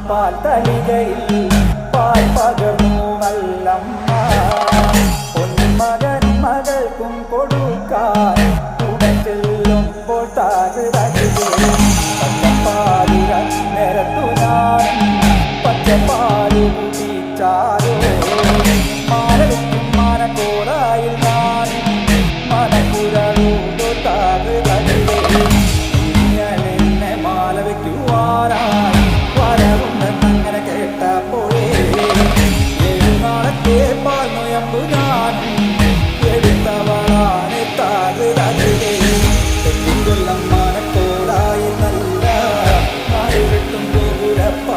പാൽ തളികയിൽ പാൽ പകർന്നു നല്ലമ്മ പൊന്മകൻ മകൾക്കും കൊടുക്കാൻ ഉടൻ ചെല്ലുമ്പോൾ താഴ്പാലിര നിരത്തു ഞാൻ പച്ചപ്പാ